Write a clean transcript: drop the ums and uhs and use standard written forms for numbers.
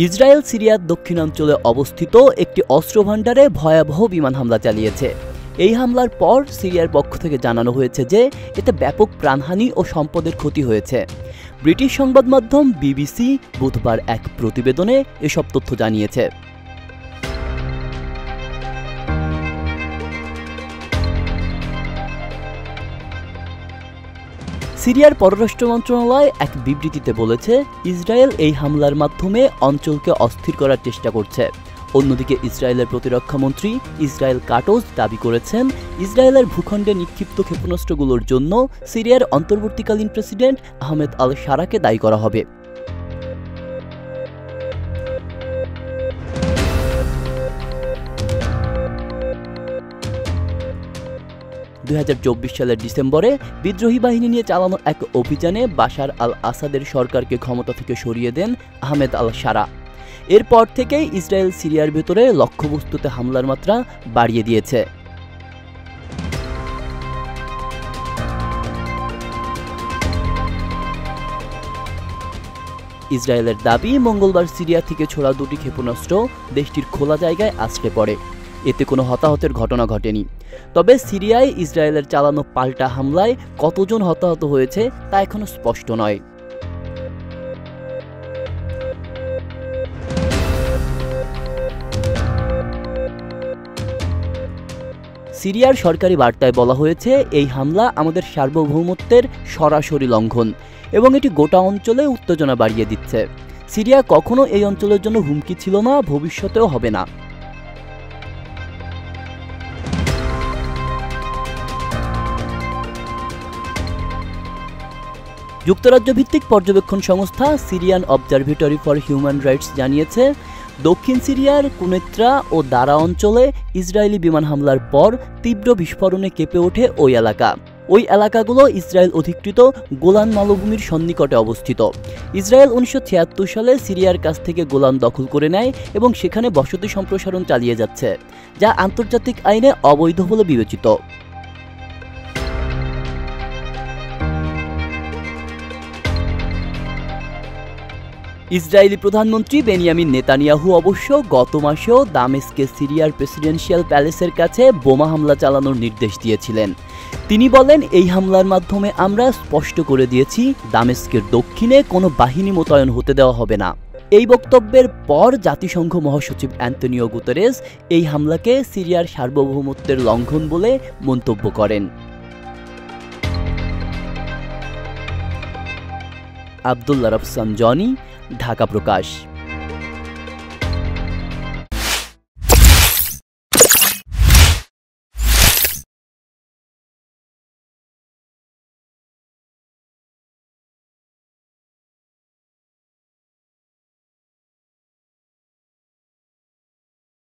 Israel সিরিয়ার দক্ষিণাঞ্চলে অবস্থিত একটি অস্ত্রভাণ্ডারে ভয়াবহ বিমান হামলা চালিয়েছে। এই হামলার পর সিরিয়ার পক্ষ থেকে জানানো হয়েছে যে এতে ব্যাপক প্রাণহানি ও সম্পদের ক্ষতি হয়েছে। ব্রিটিশ সংবাদ মাধ্যম বিবিসি বুধবার এক প্রতিবেদনে এসব তথ্য জানিয়েছে। সিরিয়ার পররাষ্ট্র মন্ত্রণালয় এক বিবৃতিতে বলেছে, ইসরায়েল এই হামলার মাধ্যমে অঞ্চলকে অস্থির করার চেষ্টা করছে। অন্যদিকে ইসরায়েলের প্রতিরক্ষামন্ত্রী ইসরায়েল কাটোজ দাবি করেছেন, ইসরায়েলের ভূখণ্ডে নিক্ষিপ্ত ক্ষেপণাস্ত্রগুলোর জন্য সিরিয়ার অন্তর্বর্তীকালীন প্রেসিডেন্ট আহমেদ আল শারাকে দায়ী করা হবে। সালের ডিসেম্বরে বিদ্রোহী বাহিনী নিয়ে চালানো এক অভিযানে বাশার আল আসাদের সরকারকে ক্ষমতা থেকে সরিয়ে দেন আহমেদ আল শারা। এরপর থেকেই ইসরায়েল সিরিয়ার ভেতরে লক্ষ্যবস্তুতে হামলার মাত্রা বাড়িয়ে দিয়েছে। ইসরায়েলের দাবি, মঙ্গলবার সিরিয়া থেকে ছোড়া দুটি ক্ষেপণাস্ত্র দেশটির খোলা জায়গায় আছড়ে পড়ে। এতে কোনো হতাহতের ঘটনা ঘটেনি। তবে সিরিয়ায় ইসরায়েলের চালানো পাল্টা হামলায় কতজন হতাহত হয়েছে তা এখনো স্পষ্ট নয়। সিরিয়ার সরকারি বার্তায় বলা হয়েছে, এই হামলা আমাদের সার্বভৌমত্বের সরাসরি লঙ্ঘন এবং এটি গোটা অঞ্চলে উত্তেজনা বাড়িয়ে দিচ্ছে। সিরিয়া কখনো এই অঞ্চলের জন্য হুমকি ছিল না, ভবিষ্যতেও হবে না। যুক্তরাজ্য ভিত্তিক পর্যবেক্ষণ সংস্থা Syrian observatory for human rights জানিয়েছে, দক্ষিণ সিরিয়ার কুনেত্রা ও দারা অঞ্চলে ইসরায়েলি বিমান হামলার পর তীব্র বিস্ফোরণে কেঁপে ওঠে ওই এলাকা। ওই এলাকাগুলো ইসরায়েল অধিকৃত গোলান মালভূমির সন্নিকটে অবস্থিত। ইসরায়েল 1976 সালে সিরিয়ার কাছ থেকে গোলান দখল করে নেয় এবং সেখানে বসতি সম্প্রসারণ চালিয়ে যাচ্ছে, যা আন্তর্জাতিক আইনে অবৈধ বলে বিবেচিত। ইসরায়েলি প্রধানমন্ত্রী বেনিয়ামিন নেতানিয়াহু অবশ্য গত মাসেও দামেস্কে সিরিয়ার প্রেসিডেন্সিয়াল প্যালেসের কাছে বোমা হামলা চালানোর নির্দেশ দিয়েছিলেন। তিনি বলেন, এই হামলার মাধ্যমে আমরা স্পষ্ট করে দিয়েছি, দামেস্কের দক্ষিণে কোনো বাহিনী মোতায়েন হতে দেওয়া হবে না। এই বক্তব্যের পর জাতিসংঘ মহাসচিব অ্যান্তনিও গুতেরেস এই হামলাকে সিরিয়ার সার্বভৌমত্বের লঙ্ঘন বলে মন্তব্য করেন। আব্দুল্লাহ রফসান জনি, ঢাকা প্রকাশ।